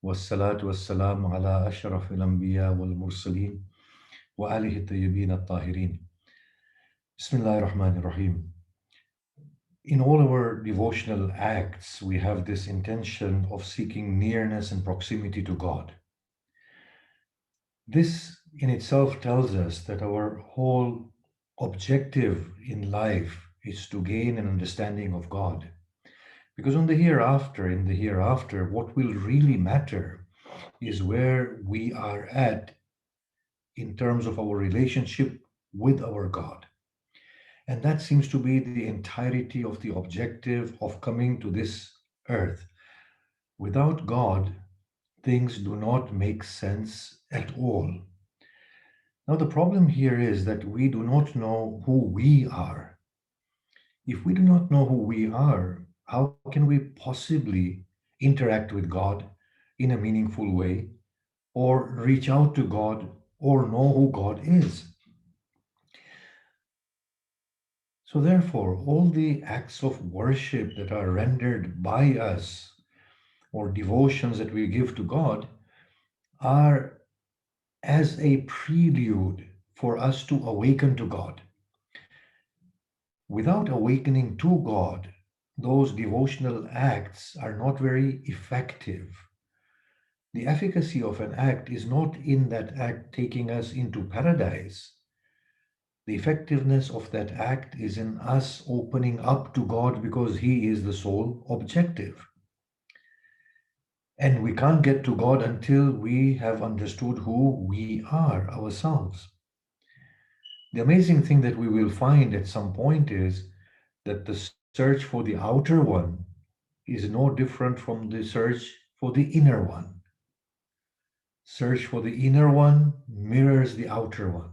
والصلاة والسلام على أشرف الأنبياء والمرسلين وآله الطيبين الطاهرين. Bismillah ar-Rahman ar-Rahim. In all our devotional acts, we have this intention of seeking nearness and proximity to God. This in itself tells us that our whole objective in life is to gain an understanding of God. Because in the hereafter, what will really matter is where we are at in terms of our relationship with our God. And that seems to be the entirety of the objective of coming to this earth. Without God, things do not make sense at all. Now, the problem here is that we do not know who we are. If we do not know who we are, how can we possibly interact with God in a meaningful way or reach out to God or know who God is? So, therefore, all the acts of worship that are rendered by us or devotions that we give to God are as a prelude for us to awaken to God. Without awakening to God, those devotional acts are not very effective. The efficacy of an act is not in that act taking us into paradise. The effectiveness of that act is in us opening up to God because He is the sole objective. And we can't get to God until we have understood who we are ourselves. The amazing thing that we will find at some point is that the search for the outer one is no different from the search for the inner one. Search for the inner one mirrors the outer one.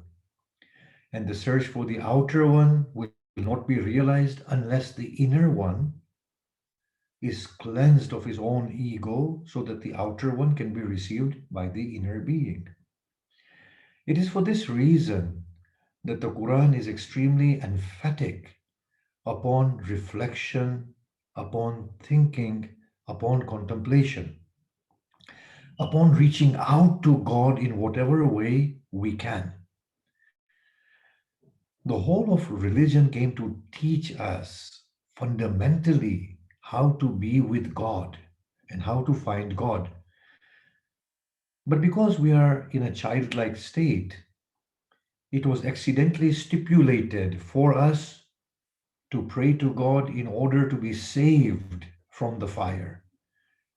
And the search for the outer one will not be realized unless the inner one is cleansed of his own ego so that the outer one can be received by the inner being. It is for this reason that the Quran is extremely emphatic upon reflection, upon thinking, upon contemplation, upon reaching out to God in whatever way we can. The whole of religion came to teach us fundamentally how to be with God and how to find God. But because we are in a childlike state, it was accidentally stipulated for us to pray to God in order to be saved from the fire,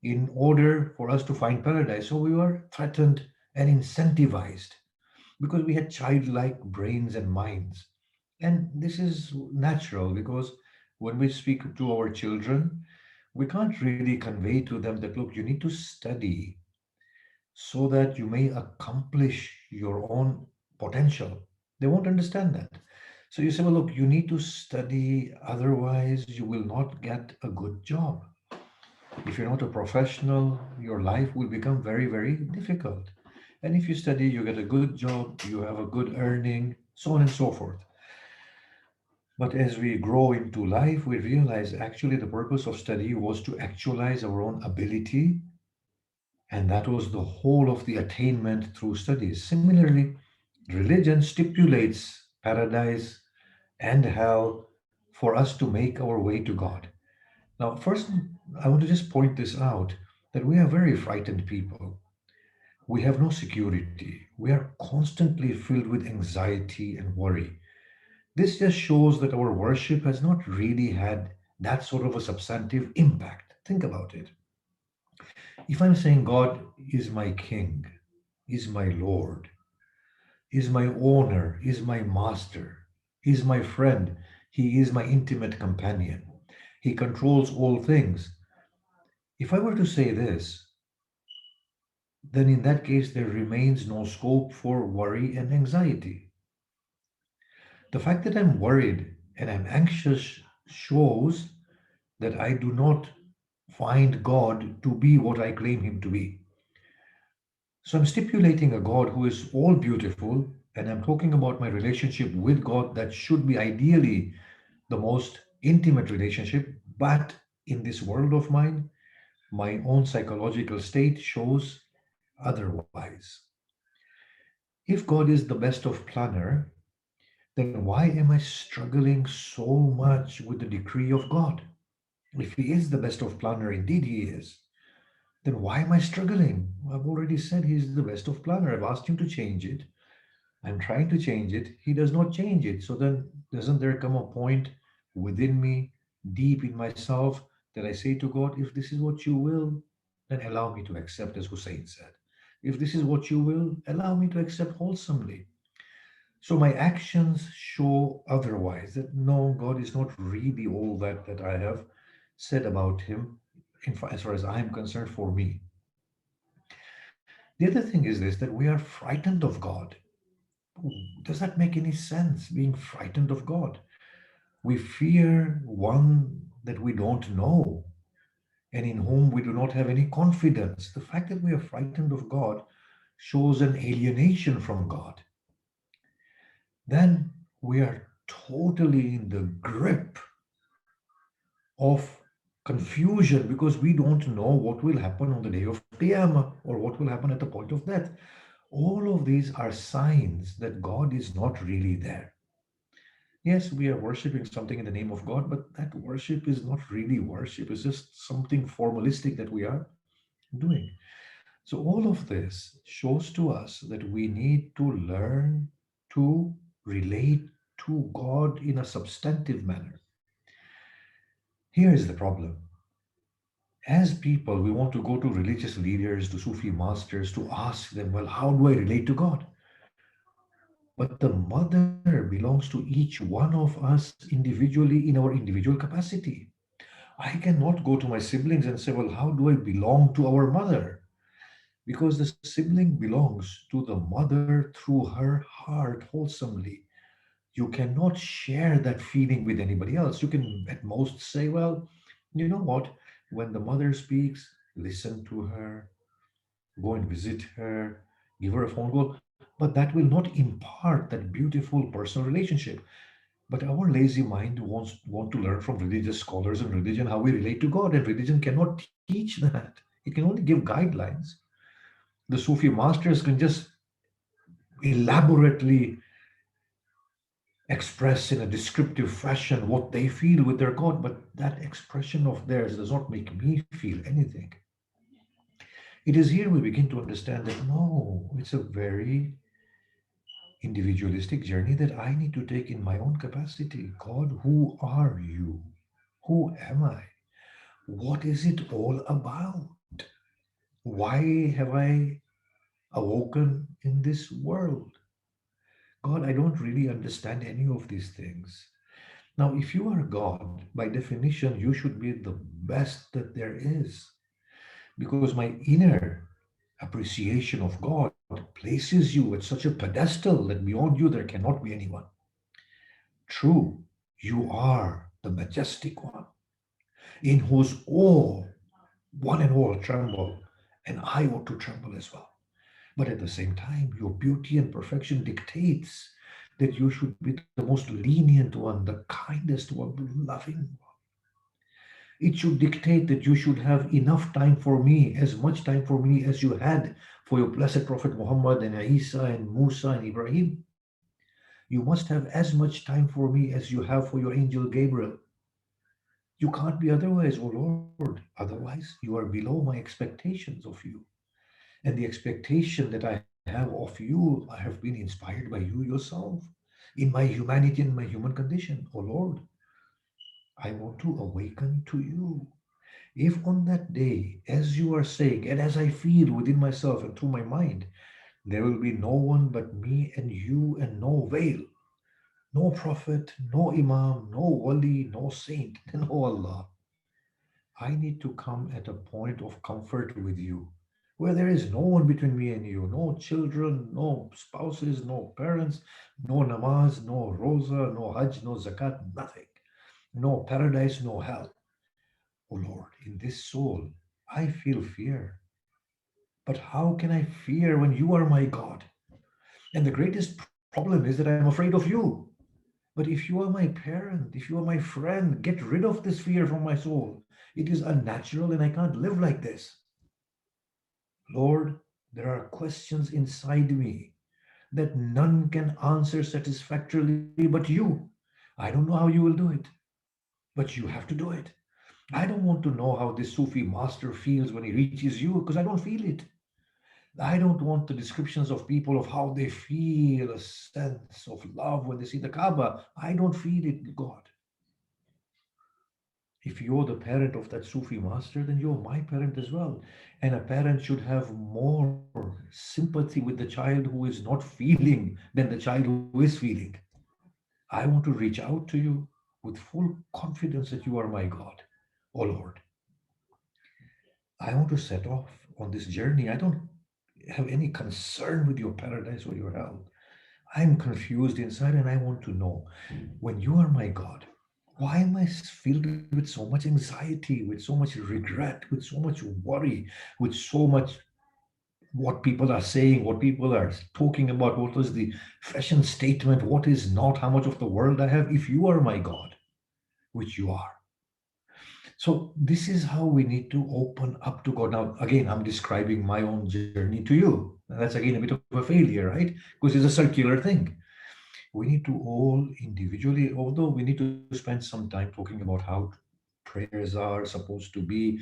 in order for us to find paradise. So we were threatened and incentivized because we had childlike brains and minds. And this is natural because when we speak to our children, we can't really convey to them that, look, you need to study so that you may accomplish your own potential. They won't understand that. So you say, well, look, you need to study, otherwise, you will not get a good job. If you're not a professional, your life will become very, very difficult. And if you study, you get a good job, you have a good earning, so on and so forth. But as we grow into life, we realize actually the purpose of study was to actualize our own ability, and that was the whole of the attainment through studies. Similarly, religion stipulates paradise and hell for us to make our way to God. Now, first, I want to just point this out that we are very frightened people. We have no security. We are constantly filled with anxiety and worry. This just shows that our worship has not really had that sort of a substantive impact. Think about it. If I'm saying God is my king, is my Lord, is my owner, is my master, is my friend, he is my intimate companion, he controls all things. If I were to say this, then in that case there remains no scope for worry and anxiety. The fact that I'm worried and I'm anxious shows that I do not find God to be what I claim him to be. So I'm stipulating a God who is all beautiful, and I'm talking about my relationship with God that should be ideally the most intimate relationship. But in this world of mine, My own psychological state shows otherwise. If God is the best of planner, then why am I struggling so much with the decree of God? If He is the best of planner, indeed He is, then why am I struggling? I've already said He is the best of planner. I've asked Him to change it. I'm trying to change it. He does not change it. So then, doesn't there come a point within me, deep in myself, that I say to God, if this is what you will, then allow me to accept, as Hussein said. If this is what you will, allow me to accept wholesomely. So my actions show otherwise, that no, God is not really all that I have said about Him, as far as I am concerned, for me. The other thing is this, that we are frightened of God. Does that make any sense, being frightened of God? We fear one that we don't know and in whom we do not have any confidence. The fact that we are frightened of God shows an alienation from God. Then we are totally in the grip of confusion because we don't know what will happen on the day of Qiyamah or what will happen at the point of death. All of these are signs that God is not really there. Yes, we are worshiping something in the name of God, but that worship is not really worship. It's just something formalistic that we are doing. So, all of this shows to us that we need to learn to relate to God in a substantive manner. Here is the problem. As people, we want to go to religious leaders, to Sufi masters, to ask them, well, how do I relate to God? But the mother belongs to each one of us individually in our individual capacity. I cannot go to my siblings and say, well, how do I belong to our mother? Because the sibling belongs to the mother through her heart wholesomely. You cannot share that feeling with anybody else. You can at most say, well, you know what? When the mother speaks, listen to her, go and visit her, give her a phone call. But that will not impart that beautiful personal relationship. But our lazy mind want to learn from religious scholars and religion how we relate to God, and religion cannot teach that. It can only give guidelines. The Sufi masters can just elaborately express in a descriptive fashion what they feel with their God, but that expression of theirs does not make me feel anything. It is here we begin to understand that no, it's a very individualistic journey that I need to take in my own capacity. God, who are you? Who am I? What is it all about? Why have I awoken in this world? God, I don't really understand any of these things. Now, if you are God, by definition, you should be the best that there is. Because my inner appreciation of God places you at such a pedestal that beyond you there cannot be anyone. True, you are the majestic one, in whose awe one and all tremble, and I ought to tremble as well. But at the same time, your beauty and perfection dictates that you should be the most lenient one, the kindest one, the loving one. It should dictate that you should have enough time for me, as much time for me as you had for your blessed Prophet Muhammad and Isa and Musa and Ibrahim. You must have as much time for me as you have for your angel Gabriel. You can't be otherwise, O Lord. Otherwise, you are below my expectations of you. And the expectation that I have of you, I have been inspired by you yourself. In my humanity and my human condition, O Lord, I want to awaken to you. If on that day, as you are saying, and as I feel within myself and through my mind, there will be no one but me and you and no veil, no prophet, no imam, no wali, no saint, no Allah. I need to come at a point of comfort with you, where there is no one between me and you, no children, no spouses, no parents, no namaz, no rosa, no hajj, no zakat, nothing. No paradise, no hell. Oh Lord, in this soul, I feel fear. But how can I fear when you are my God? And the greatest problem is that I'm afraid of you. But if you are my parent, if you are my friend, get rid of this fear from my soul. It is unnatural and I can't live like this. Lord, there are questions inside me that none can answer satisfactorily but you. I don't know how you will do it, but you have to do it. I don't want to know how this Sufi master feels when he reaches you because I don't feel it. I don't want the descriptions of people of how they feel a sense of love when they see the Kaaba. I don't feel it, God. If you're the parent of that Sufi master, then you're my parent as well. And a parent should have more sympathy with the child who is not feeling than the child who is feeling. I want to reach out to you with full confidence that you are my God. Oh Lord, I want to set off on this journey. I don't have any concern with your paradise or your hell. I'm confused inside and I want to know when you are my God, why am I filled with so much anxiety, with so much regret, with so much worry, with so much what people are saying, what people are talking about, what is the fashion statement, what is not, how much of the world I have, if you are my God, which you are. So this is how we need to open up to God. Now, again, I'm describing my own journey to you. And that's again a bit of a failure, right? Because it's a circular thing. We need to all individually, although we need to spend some time talking about how prayers are supposed to be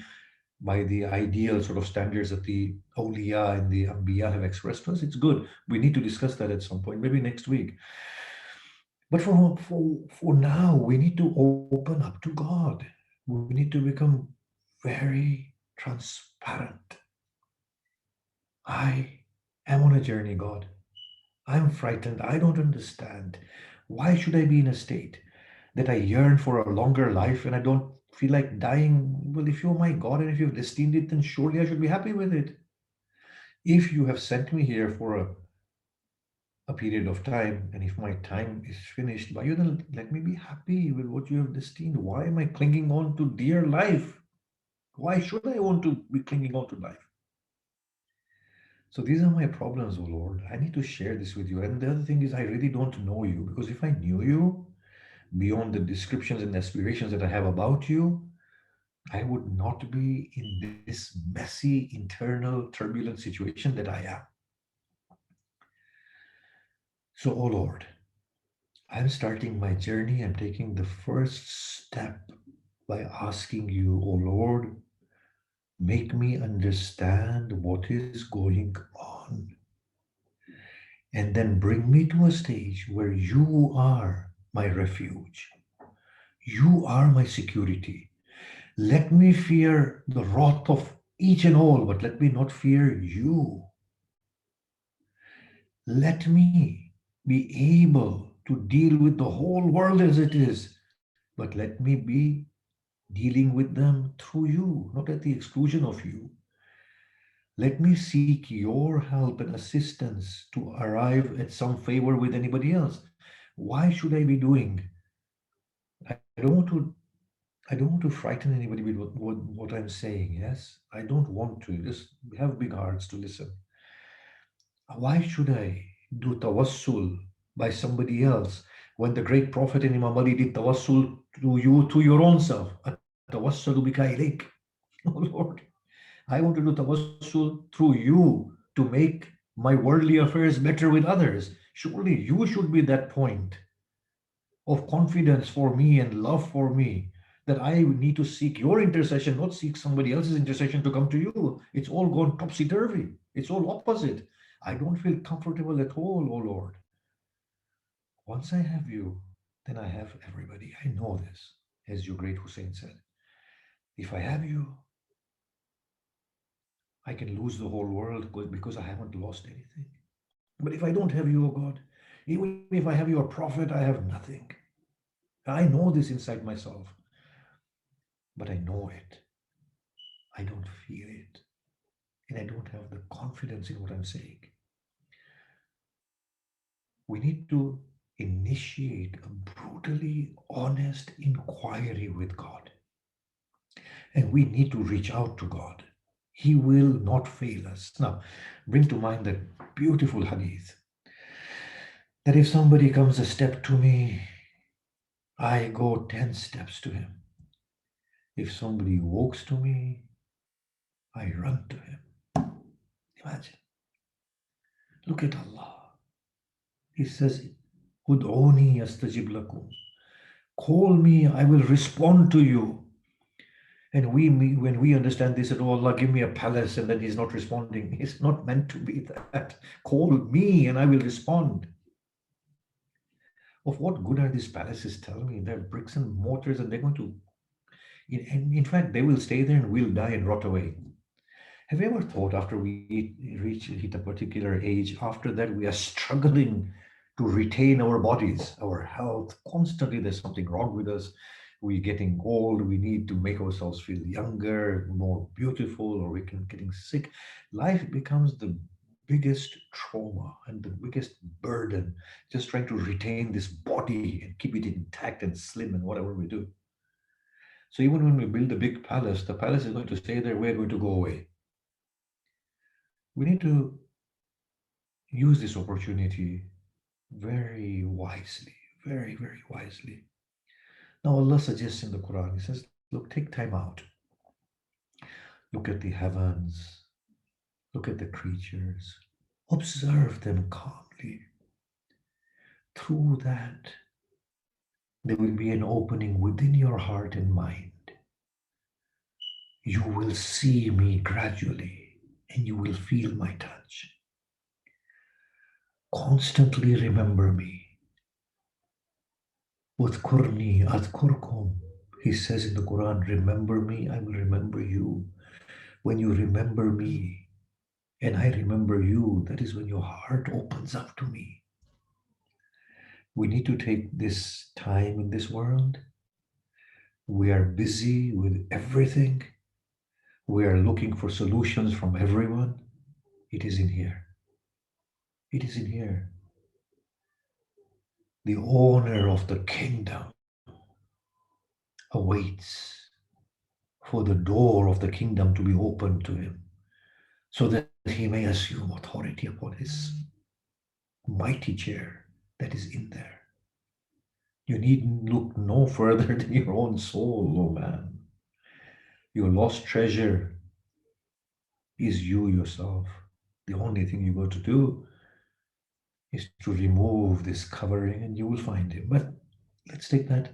by the ideal sort of standards that the awliya and the anbiya have expressed to us. It's good. We need to discuss that at some point, maybe next week. But for now, we need to open up to God. We need to become very transparent. I am on a journey, God. I'm frightened. I don't understand. Why should I be in a state that I yearn for a longer life and I don't feel like dying? Well, if you're my God and if you've destined it, then surely I should be happy with it. If you have sent me here for a period of time, and if my time is finished by you, then let me be happy with what you have destined. Why am I clinging on to dear life? Why should I want to be clinging on to life? So these are my problems, oh Lord. I need to share this with you. And the other thing is, I really don't know you because if I knew you beyond the descriptions and aspirations that I have about you, I would not be in this messy, internal, turbulent situation that I am. So, oh Lord, I'm starting my journey. I'm taking the first step by asking you, oh Lord, make me understand what is going on. And then bring me to a stage where you are my refuge. You are my security. Let me fear the wrath of each and all, but let me not fear you. Let me be able to deal with the whole world as it is, but let me be dealing with them through you, not at the exclusion of you. Let me seek your help and assistance to arrive at some favor with anybody else. Why should I be doing? I don't want to I don't want to frighten anybody with what I'm saying, yes? I don't want to. Just have big hearts to listen. Why should I do tawassul by somebody else when the great Prophet and Imam Ali did tawassul to you, to your own self? Atawassalu bika ilayk. Oh Lord, I want to do tawassul through you to make my worldly affairs better with others. Surely you should be that point of confidence for me and love for me that I need to seek your intercession, not seek somebody else's intercession to come to you. It's all gone topsy turvy. It's all opposite. I don't feel comfortable at all, oh Lord. Once I have you, then I have everybody. I know this, as your great Hussein said. If I have you, I can lose the whole world because I haven't lost anything. But if I don't have you, oh God, even if I have you a prophet, I have nothing. I know this inside myself, but I know it. I don't feel it. And I don't have the confidence in what I'm saying. We need to initiate a brutally honest inquiry with God. And we need to reach out to God. He will not fail us. Now, bring to mind that beautiful hadith that if somebody comes a step to me, I go 10 steps to him. If somebody walks to me, I run to him. Imagine. Look at Allah. He says, Ud'uni astajib lakum. Call me, I will respond to you. And when we understand this, that, oh Allah, give me a palace, and then He's not responding. It's not meant to be that. Call me and I will respond. Of what good are these palaces? Tell me. They're bricks and mortars, and they're going to, in fact, they will stay there and we'll die and rot away. Have you ever thought after we hit a particular age, after that we are struggling to retain our bodies, our health? Constantly there's something wrong with us. We're getting old. We need to make ourselves feel younger, more beautiful, or we can getting sick. Life becomes the biggest trauma and the biggest burden, just trying to retain this body and keep it intact and slim and whatever we do. So even when we build a big palace, the palace is going to stay there. We're going to go away. We need to use this opportunity very wisely, very, very wisely. Now, Allah suggests in the Quran, He says, look, take time out. Look at the heavens, look at the creatures, observe them calmly. Through that, there will be an opening within your heart and mind. You will see me gradually and you will feel my touch. Constantly remember me. Udhkurni adhkurkum. He says in the Quran, remember me, I will remember you. When you remember me and I remember you, that is when your heart opens up to me. We need to take this time in this world. We are busy with everything. We are looking for solutions from everyone. It is in here. It is in here. The owner of the kingdom awaits for the door of the kingdom to be opened to him so that he may assume authority upon his mighty chair that is in there. You need look no further than your own soul, oh man. Your lost treasure is you yourself. The only thing you got to do is to remove this covering and you will find him. But let's take that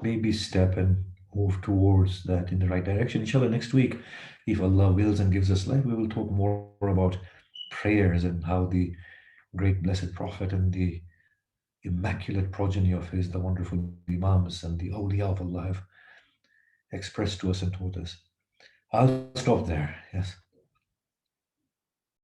baby step and move towards that in the right direction. Inshallah, next week, if Allah wills and gives us life, we will talk more about prayers and how the great blessed Prophet and the immaculate progeny of his, the wonderful Imams and the awliya of Allah have expressed to us and taught us. I'll stop there. Yes.